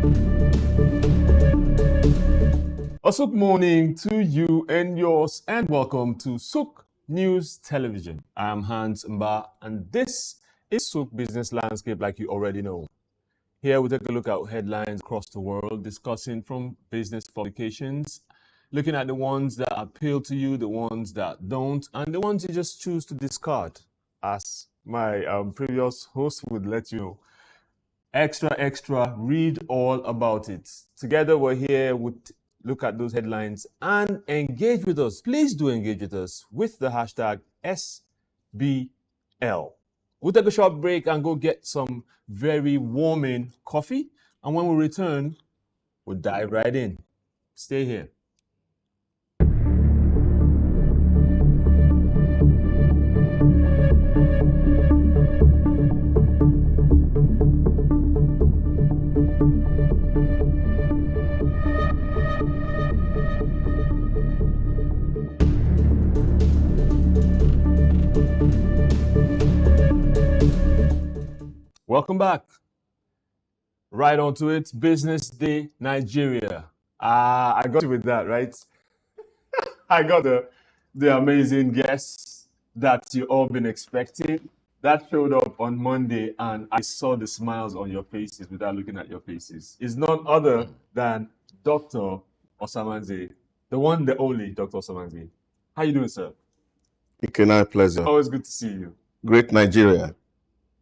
A SOUQ morning to you and yours, and welcome to SOUQ News Television. I'm Mbah, and this is SOUQ Business Landscape, like you already know. Here we take a look at headlines across the world, discussing from business publications, looking at the ones that appeal to you, the ones that don't, and the ones you just choose to discard. As my previous host would let you know. Extra, read all about it. Together we're here with look at those headlines and engage with us. Please do engage with us with the hashtag SBL. We'll take a short break and go get some very warming coffee. And when we return, we'll dive right in. Stay here. Welcome back. Right on to it. Business Day Nigeria. I got you with that, right? I got the amazing guests that you all been expecting. That showed up on Monday, and I saw the smiles on your faces without looking at your faces. It's none other than Dr. Osamhanze, the one, the only Dr. Osamhanze. How you doing, sir? Ikenna, pleasure. Always good to see you. Great Nigeria.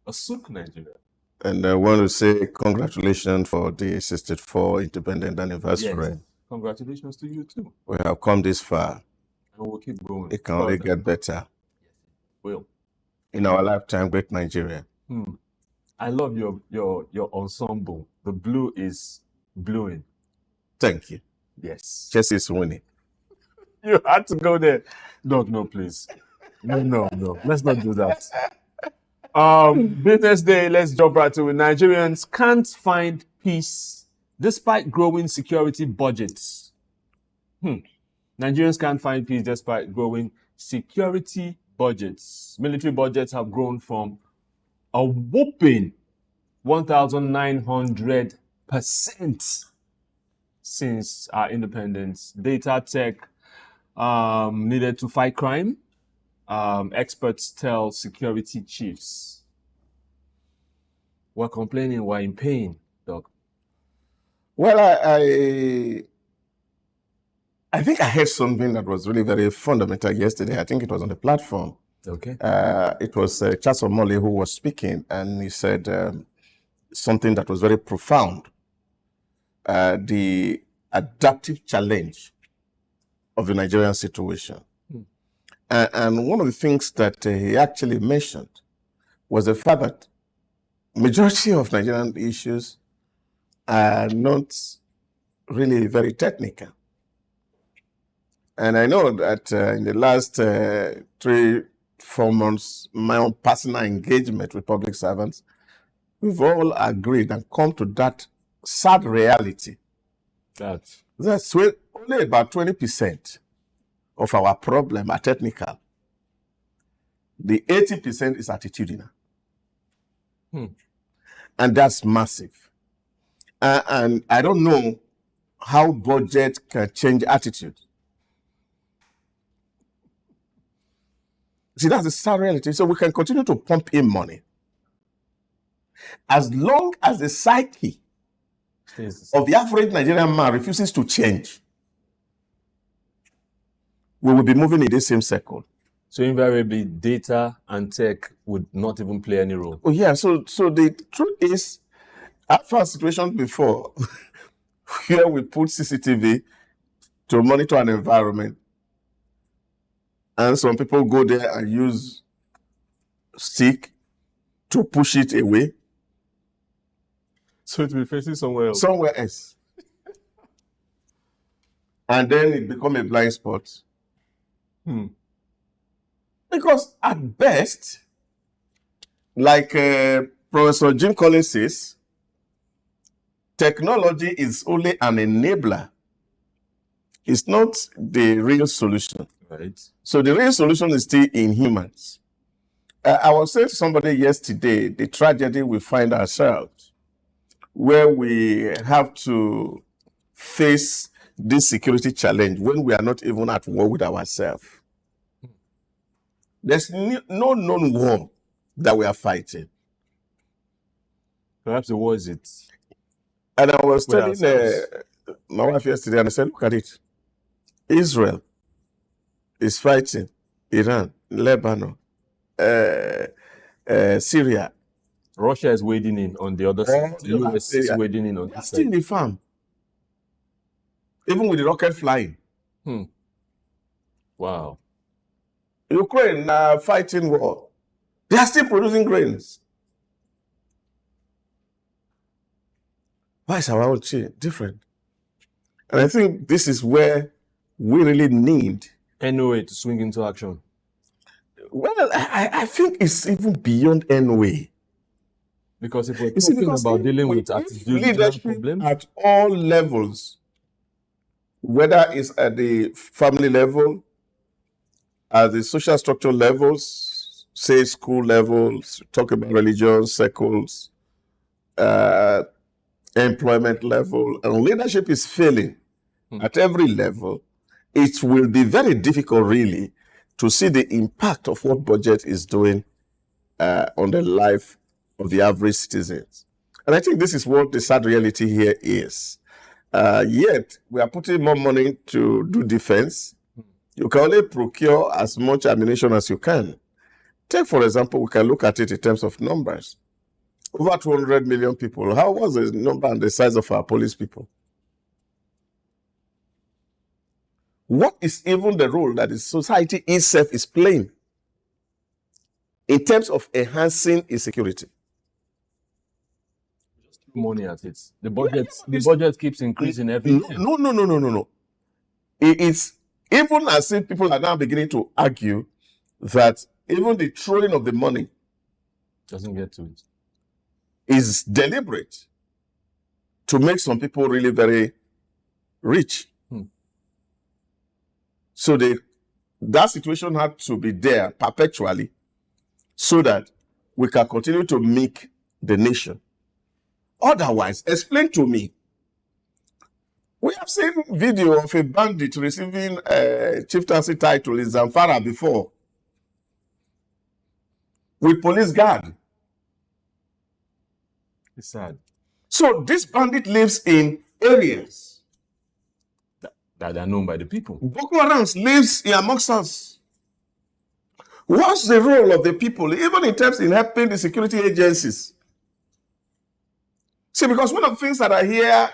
A SOUQ Nigeria. And I want to say congratulations for the 64th independent anniversary. Yes. Congratulations to you too. We have come this far. And we'll keep going. It can only get better. Will. In our lifetime, great Nigeria. I love your ensemble. The blue is bluing. Thank you. Yes. Chelsea is winning. You had to go there. No, please. No. Let's not do that. Business Day, let's jump right to it. Nigerians can't find peace despite growing security budgets. Nigerians can't find peace despite growing security budgets. Military budgets have grown from a whopping 1,900% since our independence. Data tech needed to fight crime. Experts tell security chiefs. We're complaining, we're in pain, Doc. Well, I think I heard something that was really very fundamental yesterday. I think it was on the platform. Okay. It was Charles Omole who was speaking, and he said something that was very profound. The adaptive challenge of the Nigerian situation. And one of the things that he actually mentioned was the fact that majority of Nigerian issues are not really very technical. And I know that in the last 3-4 months, my own personal engagement with public servants, we've all agreed and come to that sad reality. That's only about 20% of our problem are technical. The 80% is attitudinal. And that's massive. And I don't know how budget can change attitude. See, that's the sad reality. So we can continue to pump in money. As long as the psyche of the average Nigerian man refuses to change, we will be moving in the same circle. So invariably, data and tech would not even play any role. Oh yeah, so the truth is, I've had situations before where we put CCTV to monitor an environment, and some people go there and use stick to push it away. So it will be facing somewhere else. Somewhere else. And then it becomes a blind spot. Because at best, like Professor Jim Collins says, technology is only an enabler. It's not the real solution. Right. So the real solution is still in humans. I was saying to somebody yesterday, the tragedy we find ourselves where we have to face this security challenge when we are not even at war with ourselves. There's no known war that we are fighting. Perhaps the war is it. And I was With telling ourselves. my wife yesterday, and I said, look at it. Israel is fighting Iran, Lebanon, Syria. Russia is wading in on the other side. The US is wading in on They are this still in side. the farm. Even with the rocket flying. Wow. Ukraine fighting war. They are still producing grains. Why is our own different? And I think this is where we really need NOA to swing into action. Well, I think it's even beyond NOA. Because if we're talking about dealing with leadership problems at all levels, whether it's at the family level, at the social structure levels, say school levels, talk about religion, circles, employment level, and leadership is failing at every level, it will be very difficult really to see the impact of what budget is doing on the life of the average citizens. And I think this is what the sad reality here is. Yet, we are putting more money to do defense. You can only procure as much ammunition as you can. Take, for example, we can look at it in terms of numbers. Over 200 million people. How was the number and the size of our police people? What is even the role that the society itself is playing in terms of enhancing its security? Money at it. The budget keeps increasing every year. No. It's even as if people are now beginning to argue that even the throwing of the money doesn't get to it. Is deliberate to make some people really very rich. So that situation had to be there perpetually so that we can continue to make the nation. Otherwise, explain to me. We have seen video of a bandit receiving a chieftaincy title in Zamfara before with police guard. It's sad. So this bandit lives in areas that are known by the people. Boko Haram lives amongst us. What's the role of the people, even in terms in helping the security agencies? See, because one of the things that I hear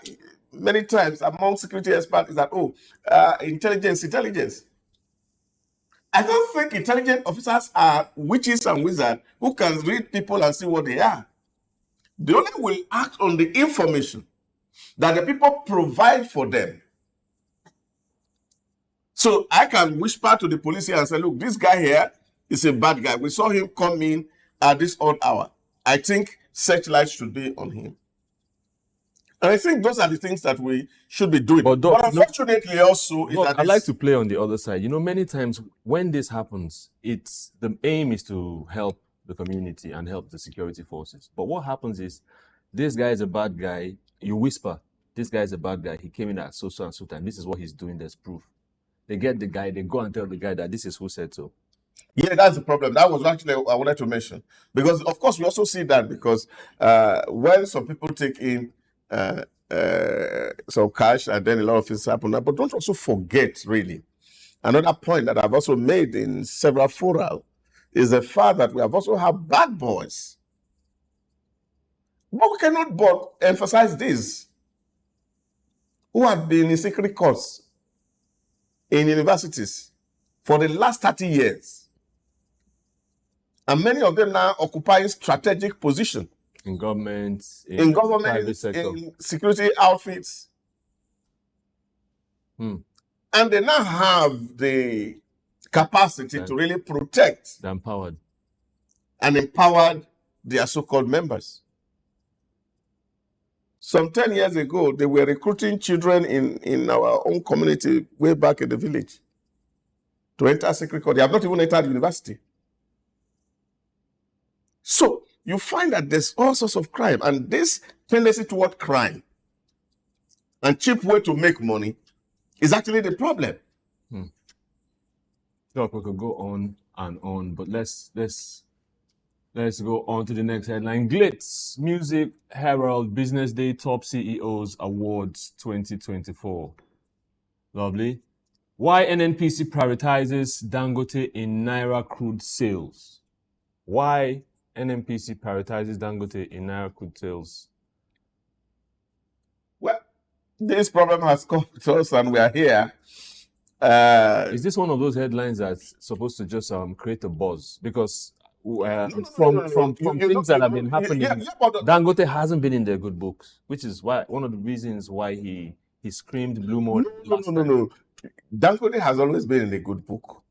many times among security experts is that, intelligence. I don't think intelligent officers are witches and wizards who can read people and see what they are. They only will act on the information that the people provide for them. So I can whisper to the police here and say, look, this guy here is a bad guy. We saw him come in at this odd hour. I think searchlight should be on him. And I think those are the things that we should be doing. But unfortunately also... I like to play on the other side. You know, many times when this happens, the aim is to help the community and help the security forces. But what happens is, this guy is a bad guy. You whisper, this guy is a bad guy. He came in at so and so time. This is what he's doing. There's proof. They get the guy, they go and tell the guy that this is who said so. Yeah, that's the problem. That was actually I wanted to mention. Because, of course, we also see that because when some people take in some cash and then a lot of things happen. But don't also forget, really, another point that I've also made in several fora is the fact that we have also had bad boys. But we cannot but emphasize this. Who have been in secret courts in universities for the last 30 years. And many of them now occupy strategic position. In government, in private sector. In security outfits. And they now have the capacity to really protect. They're empowered. And empowered their so-called members. Some 10 years ago, they were recruiting children in our own community way back in the village to enter secret court. They have not even entered university. So, you find that there's all sorts of crime, and this tendency toward crime and cheap way to make money is actually the problem. Look, we could go on and on, but let's go on to the next headline. Glitz Music Herald Business Day Top CEOs Awards 2024. Lovely. Why NNPC prioritizes Dangote in Naira crude sales? Why NNPC prioritizes Dangote in Naira crude sales? Well, this problem has come to us, and we are here. Is this one of those headlines that's supposed to just create a buzz? Because from things that have been happening, Dangote hasn't been in their good books, which is why one of the reasons why he screamed blue more. No. Dangote has always been in a good book.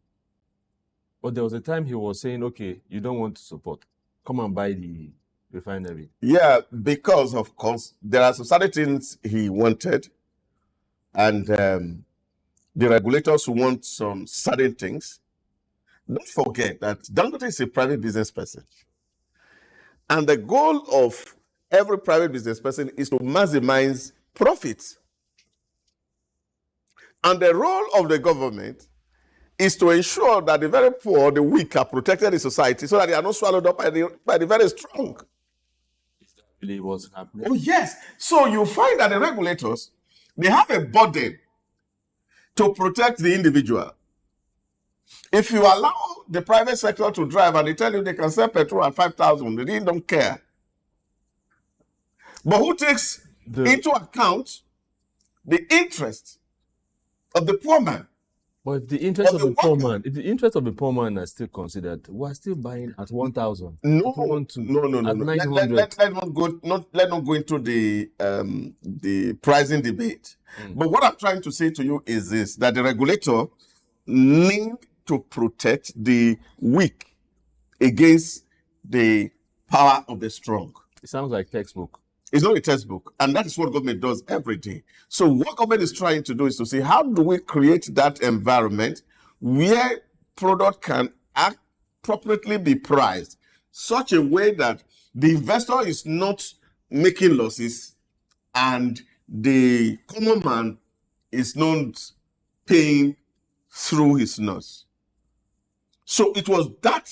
But there was a time he was saying, okay, you don't want to support. Come and buy the refinery. Yeah, because of course, there are some certain things he wanted, and the regulators want some certain things. Don't forget that Dangote is a private business person. And the goal of every private business person is to maximize profits. And the role of the government is to ensure that the very poor, the weak, are protected in society so that they are not swallowed up by the very strong. Is that really what's happening? Oh, yes. So you find that the regulators, they have a burden to protect the individual. If you allow the private sector to drive and they tell you they can sell petrol at 5,000, they really don't care. But who takes into account the interest of the poor man? But if the interest of the poor man are still considered, we're still buying at 1,000. No. At 900. Let not go into the pricing debate. But what I'm trying to say to you is this: that the regulator need to protect the weak against the power of the strong. It sounds like textbook. It's not a textbook, and that is what government does every day. So what government is trying to do is to say, how do we create that environment where product can appropriately be priced such a way that the investor is not making losses and the common man is not paying through his nose. So it was that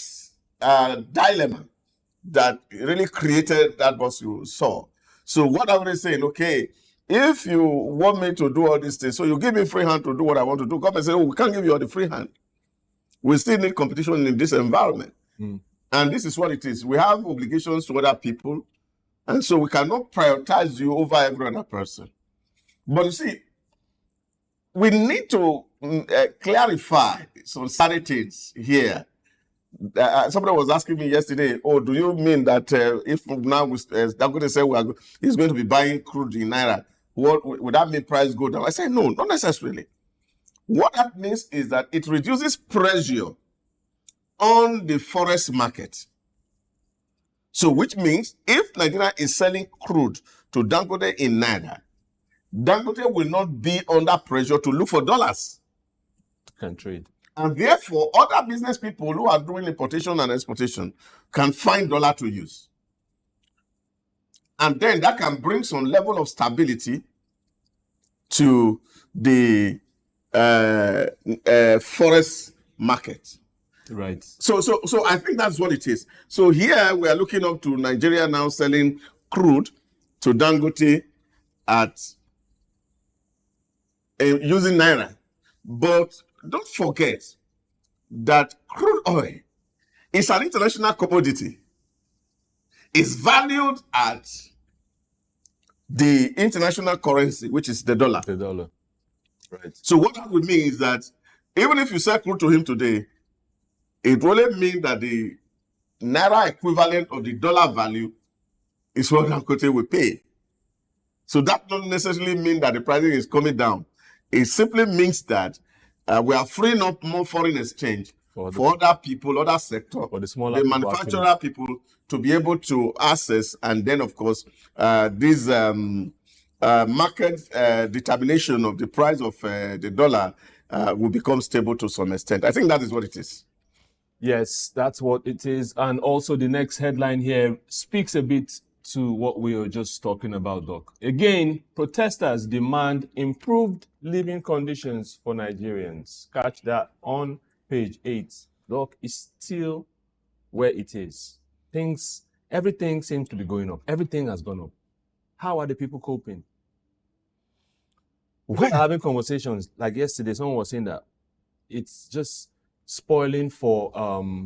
dilemma that really created that boss you saw. So what I was saying, okay, if you want me to do all these things, so you give me free hand to do what I want to do, come and say, oh, we can't give you all the free hand. We still need competition in this environment. And this is what it is. We have obligations to other people, and so we cannot prioritize you over every other person. But you see, we need to clarify some certain things here. Somebody was asking me yesterday, oh, do you mean that if now Dangote said he's going to be buying crude in Naira, would that mean price go down? I said, no, not necessarily. What that means is that it reduces pressure on the forest market. So which means if Nigeria is selling crude to Dangote in Naira, Dangote will not be under pressure to look for dollars. Can trade. And therefore, other business people who are doing importation and exportation can find dollar to use. And then that can bring some level of stability to the forest market. Right. So I think that's what it is. So here we are looking up to Nigeria now selling crude to Dangote at using Naira. But don't forget that crude oil is an international commodity. It's valued at the international currency, which is the dollar. The dollar. Right. So what that would mean is that even if you sell crude to him today, it will only mean that the Naira equivalent of the dollar value is what Dangote will pay. So that doesn't necessarily mean that the pricing is coming down. It simply means that we are freeing up more foreign exchange for other people, other sector, for the smaller manufacturer people to be able to access, and then of course this market determination of the price of the dollar will become stable to some extent. I think that is what it is. Yes, that's what it is. And also the next headline here speaks a bit to what we were just talking about, Doc. Again, protesters demand improved living conditions for Nigerians. Catch that on page 8. Doc, is still where it is. Everything seems to be going up. Everything has gone up. How are the people coping? We're having conversations like yesterday. Someone was saying that it's just spoiling for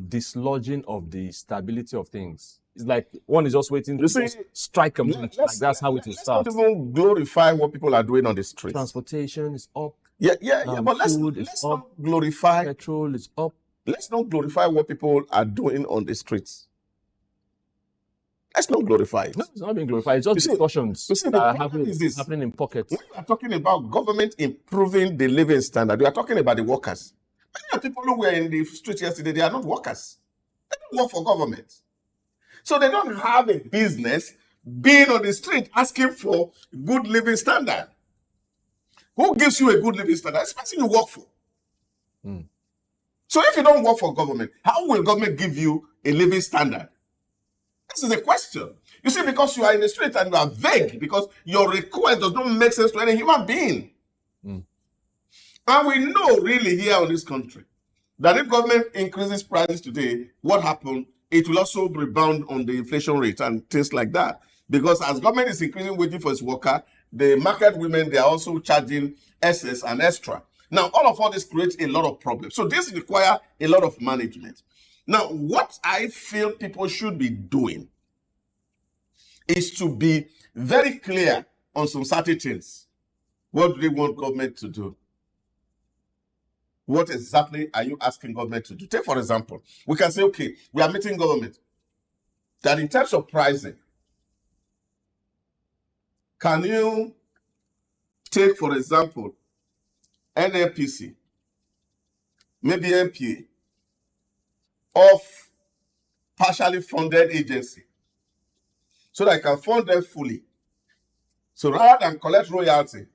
dislodging of the stability of things. It's like one is just waiting to just strike a match. Like that's how it will start. Let's not even glorify what people are doing on the streets. Transportation is up. But let's not glorify. Petrol is up. Let's not glorify what people are doing on the streets. Let's not glorify it. No, it's not being glorified. It's just discussions that are happening in pockets. When we are talking about government improving the living standard, we are talking about the workers. Many of the people who were in the street yesterday, they are not workers. They don't work for government. So they don't have a business being on the street asking for good living standard. Who gives you a good living standard? It's the person you work for. So if you don't work for government, how will government give you a living standard? This is a question. You see, because you are in the street and you are vague, because your request does not make sense to any human being. And we know really here in this country that if government increases prices today, what happened? It will also rebound on the inflation rate and things like that. Because as government is increasing wages for its worker, the market women, they are also charging excess and extra. Now, all this creates a lot of problems. So this requires a lot of management. Now, what I feel people should be doing is to be very clear on some certain things. What do they want government to do? What exactly are you asking government to do? Take, for example, we can say, okay, we are meeting government that in terms of pricing, can you take, for example, NNPC, maybe MPA, of partially funded agency so that I can fund them fully. So rather than collect royalty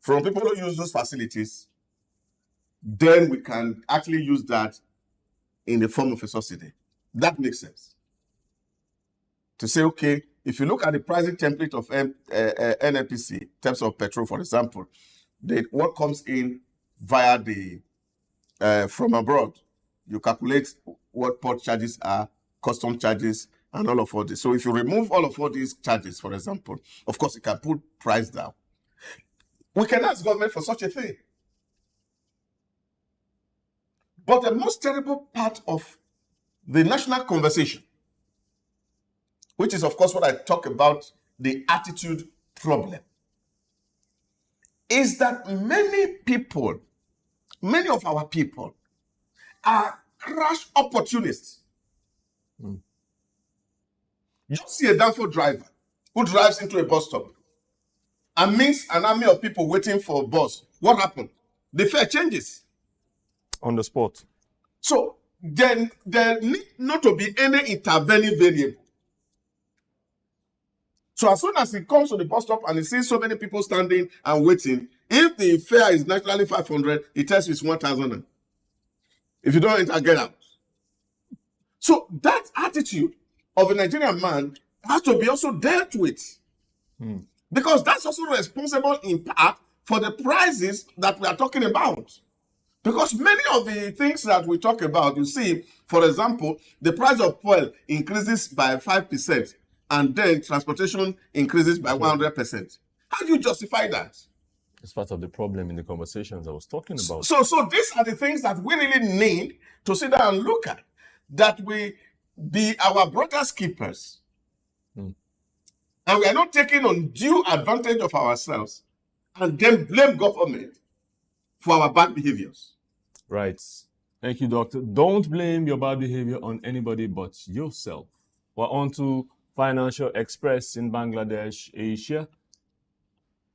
from people who use those facilities, then we can actually use that in the form of a subsidy. That makes sense. To say, okay, if you look at the pricing template of NNPC, in terms of petrol, for example, what comes in via the from abroad, you calculate what port charges are, custom charges, and all of this. So if you remove all of these charges, for example, of course, you can put price down. We can ask government for such a thing. But the most terrible part of the national conversation, which is, of course, what I talk about, the attitude problem, is that many of our people are crash opportunists. You see a downfall driver who drives into a bus stop and meets an army of people waiting for a bus. What happened? The fare changes. On the spot. So then there need not to be any intervening variable. So as soon as he comes to the bus stop and he sees so many people standing and waiting, if the fare is naturally 500, he tells you it's 1,000. If you don't enter, get out. So that attitude of a Nigerian man has to be also dealt with. Because that's also responsible in part for the prices that we are talking about. Because many of the things that we talk about, you see, for example, the price of oil increases by 5%, and then transportation increases by 100%. How do you justify that? It's part of the problem in the conversations I was talking about. So these are the things that we really need to sit down and look at, that we be our brother's keepers. And we are not taking undue advantage of ourselves and then blame government for our bad behaviors. Right. Thank you, Doctor. Don't blame your bad behavior on anybody but yourself. We're on to Financial Express in Bangladesh, Asia.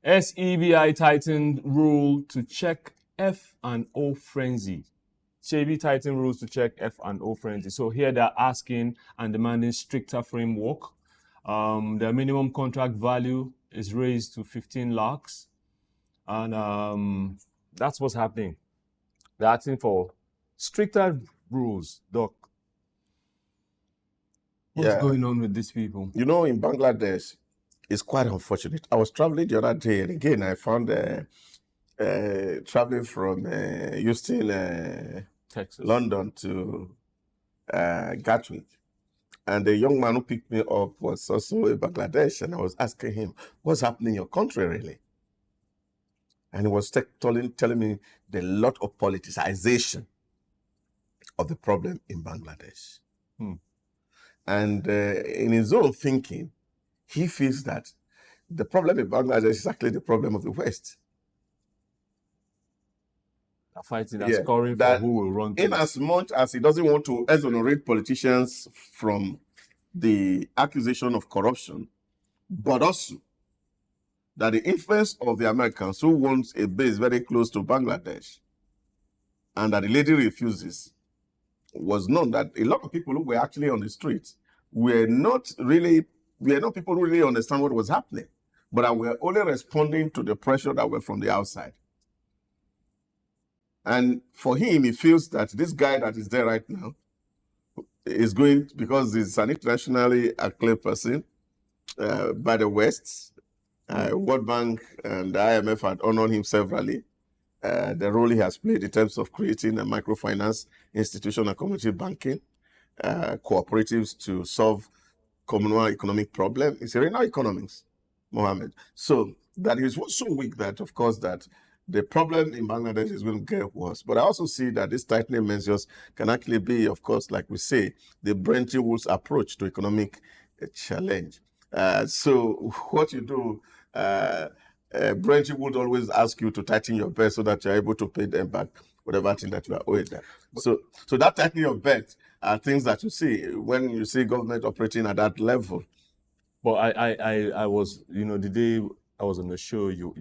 SEBI tightened rule to check F&O frenzy. SEBI tightened rules to check F&O frenzy. So here they're asking and demanding stricter framework. Their minimum contract value is raised to 15 lakhs. And that's what's happening. They're asking for stricter rules, Doc. What's going on with these people? You know, in Bangladesh, it's quite unfortunate. I was traveling the other day, and again, I found traveling from Houston, Texas, London to Gatwick. And the young man who picked me up was also in Bangladesh, and I was asking him, what's happening in your country, really? And he was telling me the lot of politicization of the problem in Bangladesh. And in his own thinking, he feels that the problem in Bangladesh is actually the problem of the West. Fighting and scoring for who will run. In as much as he doesn't want to exonerate politicians from the accusation of corruption, but also that the influence of the Americans who want a base very close to Bangladesh and that the lady refuses was known that a lot of people who were actually on the streets were not people who really understand what was happening, but were only responding to the pressure that were from the outside. And for him, he feels that this guy that is there right now is going, because he's an internationally acclaimed person by the West. World Bank and the IMF had honored him severally. The role he has played in terms of creating a microfinance institution and community banking, cooperatives to solve communal economic problems. It's arena economics, Mohammed. So that is so weak that, of course, that the problem in Bangladesh is going to get worse. But I also see that these tightening measures can actually be, of course, like we say, the Bretton Woods approach to economic challenge. So what you do, Bretton Woods always ask you to tighten your belt so that you're able to pay them back whatever thing that you are owing them. So that tightening of belt are things that you see when you see government operating at that level. But I was, the day I was on the show, you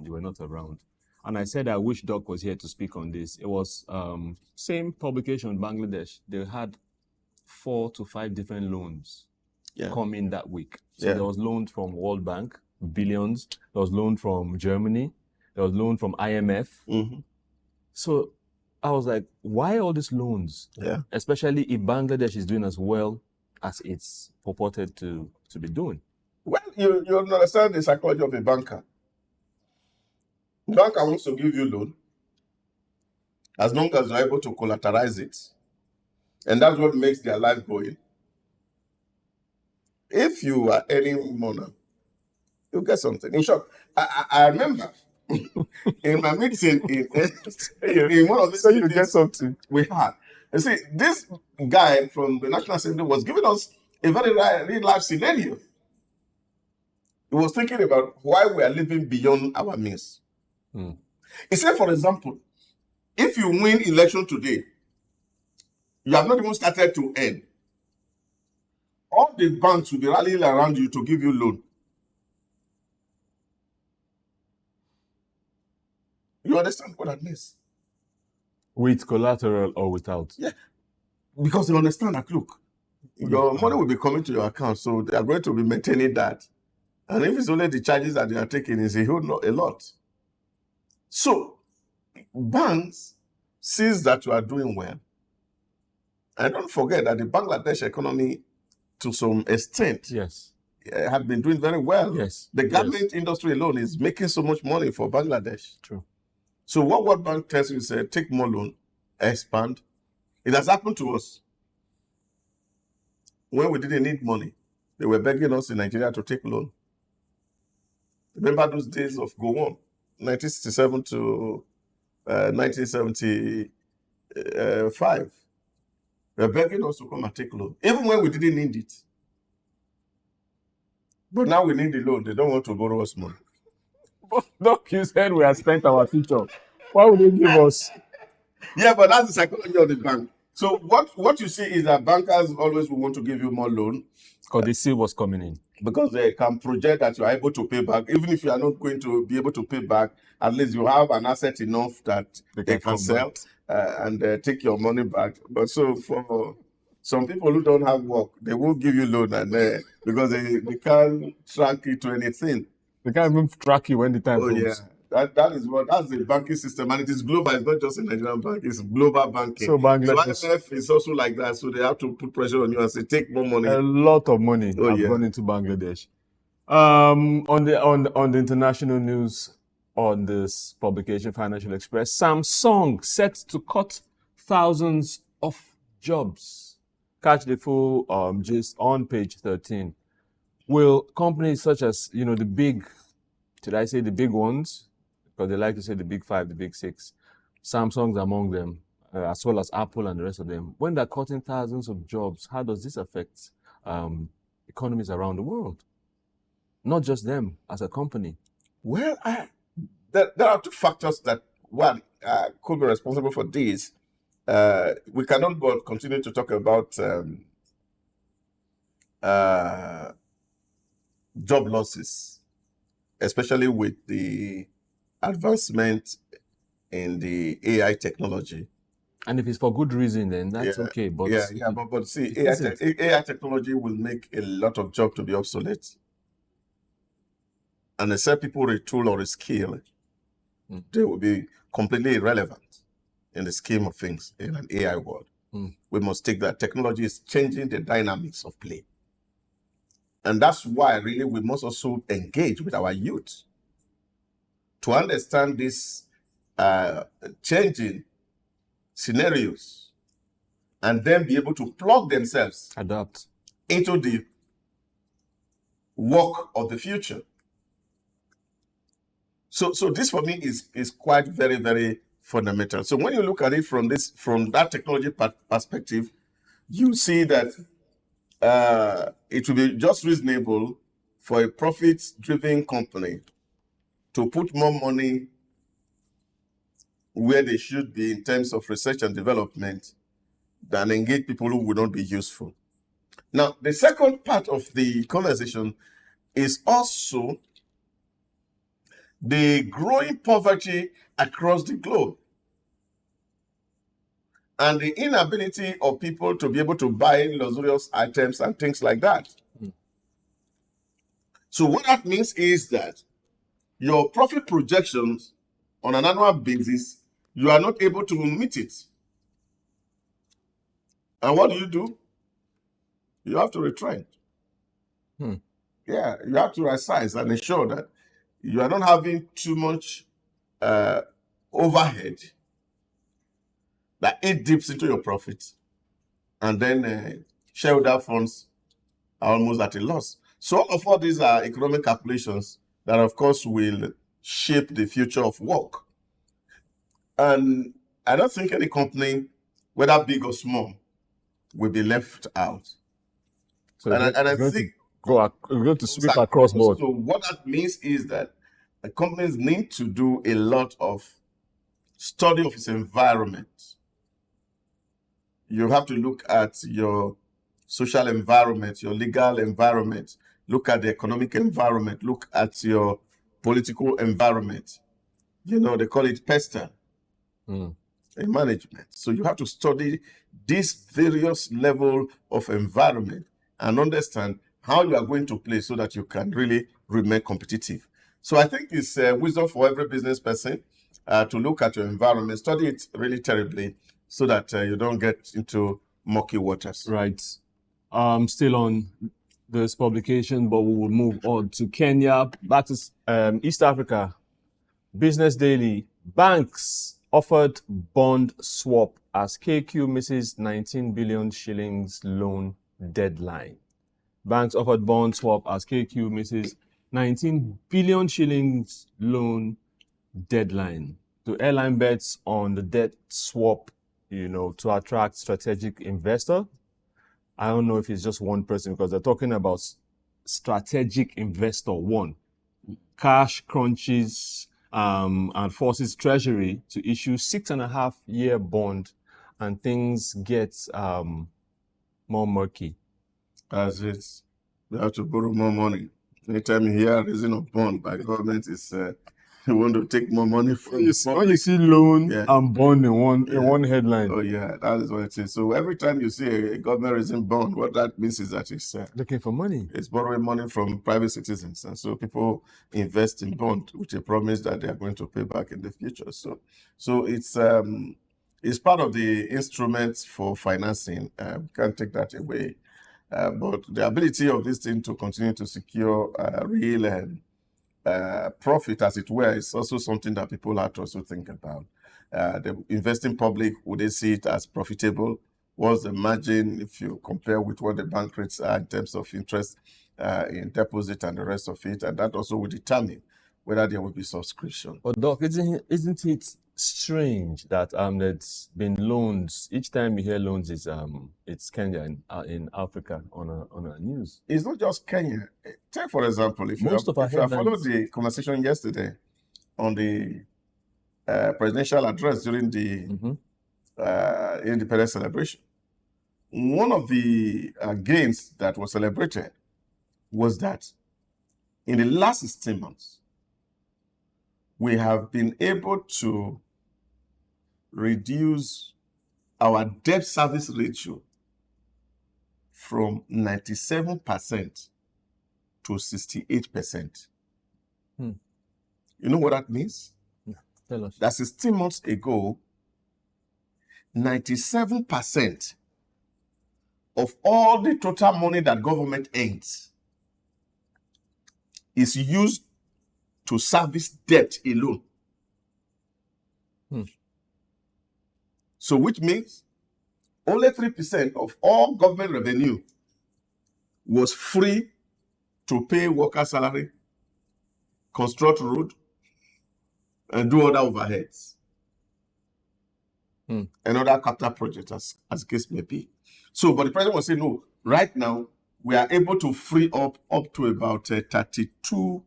were not around, and I said I wish Doc was here to speak on this. It was same publication in Bangladesh. They had 4 to 5 different loans come in that week. So there was loans from World Bank, billions. There was loan from Germany. There was loan from IMF. Mm-hmm. So I was like, why all these loans? Yeah. Especially if Bangladesh is doing as well as it's purported to be doing. Well, you understand the psychology of a banker. The banker wants to give you loan as long as you're able to collateralize it. And that's what makes their life going. If you are earning money, you get something. In short, I remember in my meeting in one of these you get something we had. You see, this guy from the National Assembly was giving us a very real life scenario. He was thinking about why we are living beyond our means. He said, for example, if you win election today, you have not even started to earn. All the banks will be rallying around you to give you loan. You understand what that means? With collateral or without? Yeah. Because they understand that, look, your money will be coming to your account, so they are going to be maintaining that. And if it's only the charges that they are taking, it's a lot. So, banks sees that you are doing well. And don't forget that the Bangladesh economy, to some extent, have been doing very well. Yes. The garment industry alone is making so much money for Bangladesh. True. So what World Bank tells you is take more loan, expand. It has happened to us. When we didn't need money, they were begging us in Nigeria to take loan. Remember those days of Go On, 1967 to 1975. They were begging us to come and take loan, even when we didn't need it. But now we need the loan. They don't want to borrow us money. Doc, you said we have spent our future. Why would they give us? Yeah, but that's the psychology of the bank. So what you see is that bankers always will want to give you more loan. Because they see what's coming in. Because they can project that you are able to pay back. Even if you are not going to be able to pay back, at least you have an asset enough that they can sell and take your money back. But so for some people who don't have work, they won't give you loan because they can't track it to anything. They can't even track you when the time comes. Yeah. That's the banking system, and it is global. It's not just a Nigerian bank; it's global banking. So So Bangladesh, IMF is also like that. So they have to put pressure on you and say, take more money. a lot of money Oh, have yeah. gone into Bangladesh. On the international news, on this publication, Financial Express, Samsung set to cut thousands of jobs. Catch the full gist on page 13. Will companies such as the big, should I say the big ones? Because they like to say the big five, the big six. Samsung's among them, as well as Apple and the rest of them. When they're cutting thousands of jobs, how does this affect economies around the world? Not just them as a company. Well, there are two factors that one could be responsible for this. We cannot but continue to talk about job losses, especially with the advancement in the AI technology. And if it's for good reason, then that's okay. But but see, AI technology will make a lot of jobs to be obsolete. And except people retool or reskill, they will be completely irrelevant in the scheme of things in an AI world. We must take that technology is changing the dynamics of play. And that's why really we must also engage with our youth to understand these changing scenarios and then be able to plug themselves, adapt into the work of the future. So this for me is quite very, very fundamental. So when you look at it from that technology perspective, you see that it will be just reasonable for a profit-driven company to put more money where they should be in terms of research and development than engage people who would not be useful. Now, the second part of the conversation is also the growing poverty across the globe and the inability of people to be able to buy luxurious items and things like that. So what that means is that your profit projections on an annual basis, you are not able to meet it. And what do? You have to retrench. Yeah, you have to resize and ensure that you are not having too much overhead that it dips into your profit, and then shareholder funds are almost at a loss. So all these are economic calculations that, of course, will shape the future of work. And I don't think any whether big or small, will be left out. So I think we're going to sweep across board. So what that means is that the companies need to do a lot of study of its environment. You have to look at your social environment, your legal environment, look at the economic environment, look at your political environment. They call it PESTA in management. So you have to study this various level of environment and understand how you are going to play so that you can really remain competitive. So I think it's wisdom for every business person to look at your environment, study it really terribly so that you don't get into murky waters. Right. Still on this publication, but we will move on to Kenya, back to East Africa. Business Daily. Banks offered bond swap as KQ misses 19 billion shillings loan deadline. Banks offered bond swap as KQ misses 19 billion shillings loan deadline. The airline bets on the debt swap, to attract strategic investor. I don't know if it's just one person because they're talking about strategic investor one. Cash crunches and forces Treasury to issue 6.5-year bond, and things get more murky. As it's, you have to borrow more money. Anytime you hear a raising of bond by government, is You want to take more money from the When you public. see loan Yeah. and bond in Yeah. one headline, Oh yeah, that is what it is. So every time you see a government raising bond, what that means is that looking for money. it's borrowing money from private citizens, and so people invest in bond with a promise that they are going to pay back in the future. So it's part of the instruments for financing. We can't take that away. But the ability of this thing to continue to secure real profit, as it were, is also something that people have to also think about. The investing public, would they see it as profitable? What's the margin if you compare with what the bank rates are in terms of interest in deposit and the rest of it? And that also will determine whether there will be subscription. But Doc, isn't it strange that there's been loans? Each time you hear loans, it's Kenya in Africa on a news. It's not just Kenya. Take for example, if Most of our I followed headlines- the conversation yesterday on the presidential address during the independence celebration, one of the gains that was celebrated was that in the last 16 months, we have been able to reduce our debt service ratio from 97% to 68%. You know what that means? Tell us. That 16 months ago, 97% of all the total money that government earns is used to service debt alone. So which means only 3% of all government revenue was free to pay worker salary, construct road, and do other overheads. And other capital projects as case may be. So, but the president was saying, no, right now, we are able to free up to about 32%.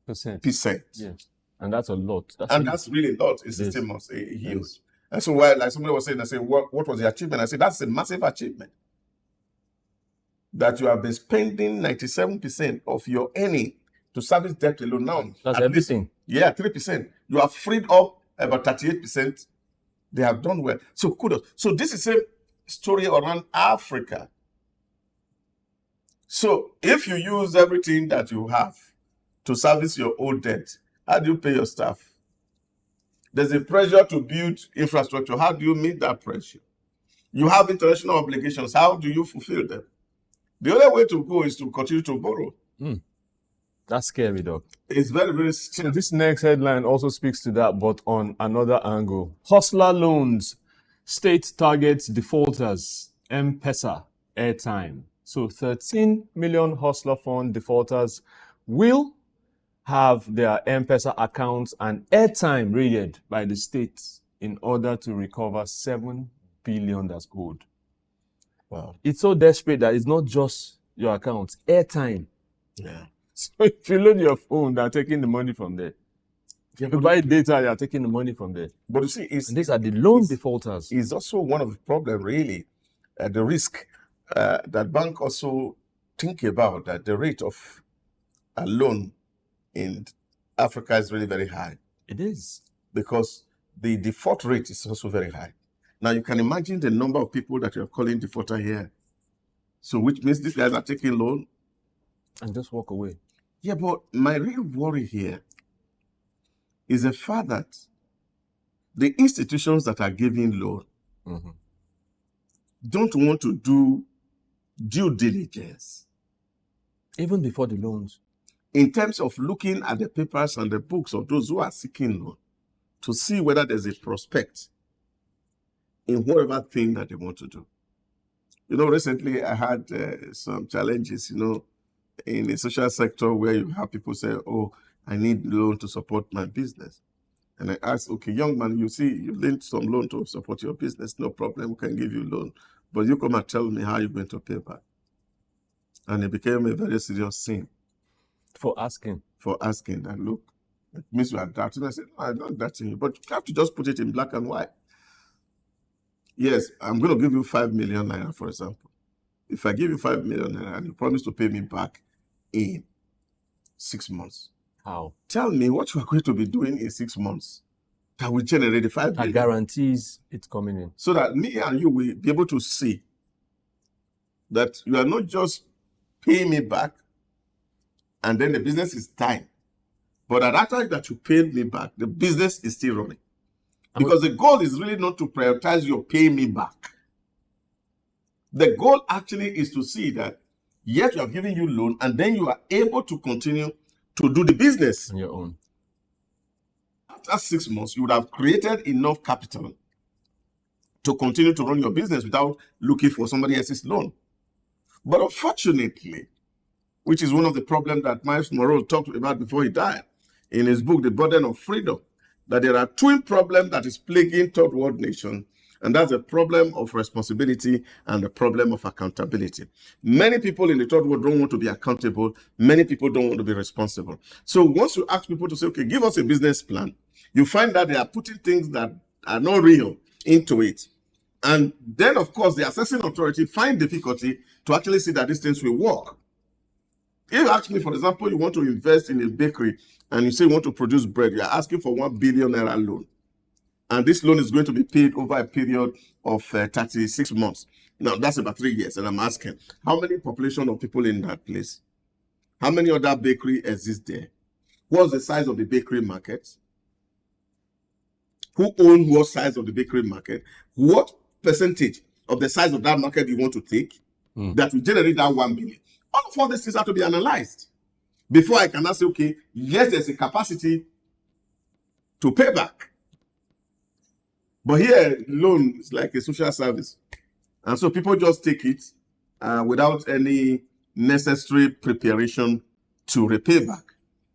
Yes. And that's a lot. That's really a lot in 16 months. Huge. Yes. And so, while like somebody was saying, I said, what was the achievement? I said, that's a massive achievement. That you have been spending 97% of your earning to service debt alone now. That's everything. Yeah, 3%. You have freed up about 38%. They have done well. So kudos. So this is a story around Africa. So if you use everything that you have to service your old debt, how do you pay your staff? There's a pressure to build infrastructure. How do you meet that pressure? You have international obligations. How do you fulfill them? The only way to go is to continue to borrow. That's scary, Doc. It's very, very scary. So this next headline also speaks to that, but on another angle. Hustler loans. State targets defaulters. M-Pesa airtime. So 13 million hustler fund defaulters will have their M-Pesa accounts and airtime raided by the state in order to recover 7 billion that's owed. Wow. It's so desperate that it's not just your account, airtime. Yeah. So if you load your phone, they're taking the money from there. Yeah, If you buy data, you're taking the money from there. But you see, And these are the loan defaulters. It's also one of the problems, really, the risk that bank also think about, that the rate of a loan in Africa is really very high. It is. Because the default rate is also very high. Now, you can imagine the number of people that you're calling defaulter here. So, which means these guys are taking loan. And just walk away. Yeah, but my real worry here is the fact that the institutions that are giving loan don't want to do due diligence. Even before the loans. In terms of looking at the papers and the books of those who are seeking loan to see whether there's a prospect in whatever thing that they want to do. You know, recently I had some challenges, in the social sector where you have people say, oh, I need loan to support my business. And I asked, okay, young man, you see, you lent some loan to support your business. No problem, we can give you loan. But you come and tell me how you're going to pay back. And it became a very serious sin. For asking. And look, it means you are doubting. I said, no, I'm not doubting you. But you have to just put it in black and white. Yes, I'm going to give you 5 million naira, for example. If I give you 5 million naira and you promise to pay me back in 6 months, How? Tell me what you are going to be doing in 6 months that will generate the 5 That billion. guarantees it's coming in. So that me and you will be able to see that you are not just paying me back and then the business is dying. But at that time that you paid me back, the business is still running. Because the goal is really not to prioritize your paying me back. The goal actually is to see that, yes, we are giving you loan, and then you are able to continue to do the business On your own. After 6 months, you would have created enough capital to continue to run your business without looking for somebody else's loan. But unfortunately, which is one of the problems that Miles Monroe talked about before he died in his book, The Burden of Freedom, that there are twin problems that is plaguing third world nations, and that's the problem of responsibility and the problem of accountability. Many people in the third world don't want to be accountable. Many people don't want to be responsible. So once you ask people to say, okay, give us a business plan, you find that they are putting things that are not real into it. And then, of course, the assessing authority find difficulty to actually see that these things will work. If you ask me, for example, you want to invest in a bakery and you say you want to produce bread, you're asking for 1 billion naira loan. And this loan is going to be paid over a period of 36 months. Now, that's about 3 years. And I'm asking, how many population of people in that place? How many other bakery exist there? What's the size of the bakery market? Who owns what size of the bakery market? What percentage of the size of that market you want to take that will generate that 1 billion? All these things have to be analyzed before I can say, okay, yes, there's a capacity to pay back. But here, loan is like a social service. And so people just take it without any necessary preparation to repay back.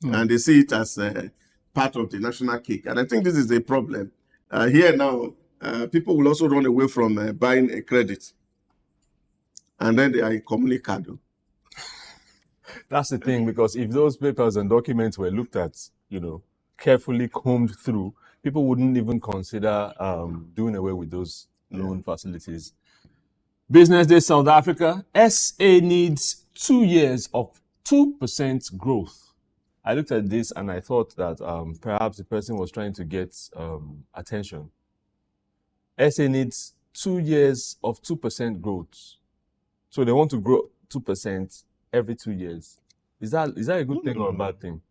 And they see it as part of the national cake. And I think this is a problem. Here now, people will also run away from buying a credit. And then they are incommunicado. That's the thing, because if those papers and documents were looked at, carefully combed through, people wouldn't even consider doing away with those loan facilities. Business Day South Africa, SA needs 2 years of 2% growth. I looked at this and I thought that perhaps the person was trying to get attention. SA needs 2 years of 2% growth. So they want to grow 2% every 2 years. Is that a good thing or a bad thing?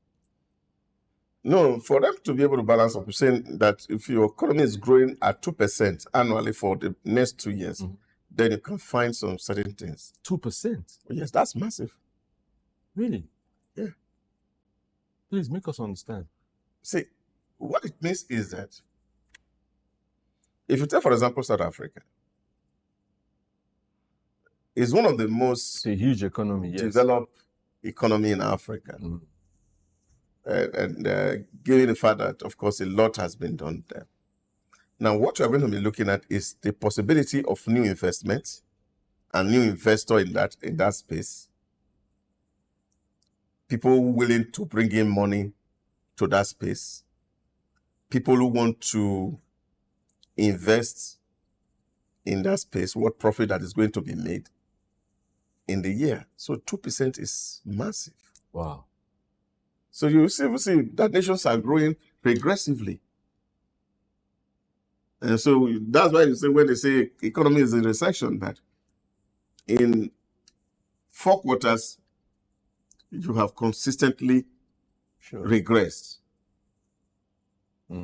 No, for them to be able to balance up, saying that if your economy is growing at 2% annually for the next 2 years, then you can find some certain things. 2%? Yes, that's massive. Really? Yeah. Please make us understand. See, what it means is that if you take, for example, South Africa, it's one of the most It's a huge economy, yes. developed economy in Africa. And given the fact that, of course, a lot has been done there. Now, what you're going to be looking at is the possibility of new investment and new investor in that space. People willing to bring in money to that space. People who want to invest in that space, what profit that is going to be made in the year. So 2% is massive. Wow. So you see that nations are growing progressively. And so that's why you say when they say economy is in recession, that in 4 quarters, you have consistently regressed.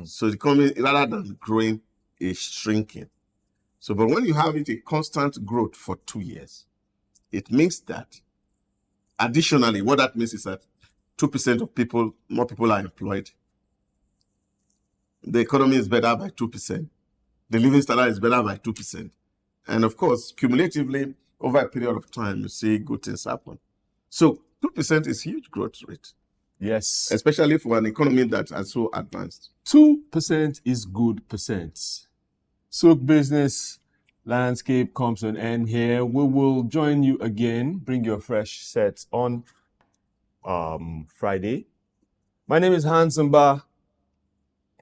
So the economy, rather than growing, is shrinking. So, but when you have it a constant growth for 2 years, it means that additionally, what that means is that 2% of more people are employed. The economy is better by 2%. The living standard is better by 2%. And of course, cumulatively, over a period of time, you see good things happen. So 2% is huge growth rate. Yes. Especially for an economy that is so advanced. 2% is good percent. SOUQ Business Landscape comes to an end here. We will join you again. Bring your fresh sets on Friday. My name is Mbah.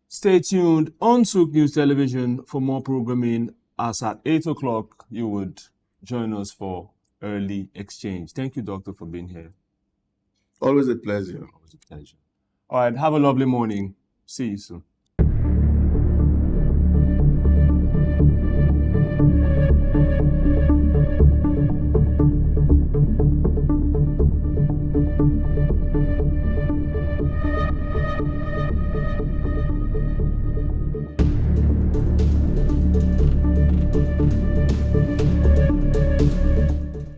Stay tuned on SOUQ News Television for more programming, as at 8 o'clock you would join us for early exchange. Thank you, Doctor, for being here. Always a pleasure. Always a pleasure. All right, have a lovely morning. See you soon.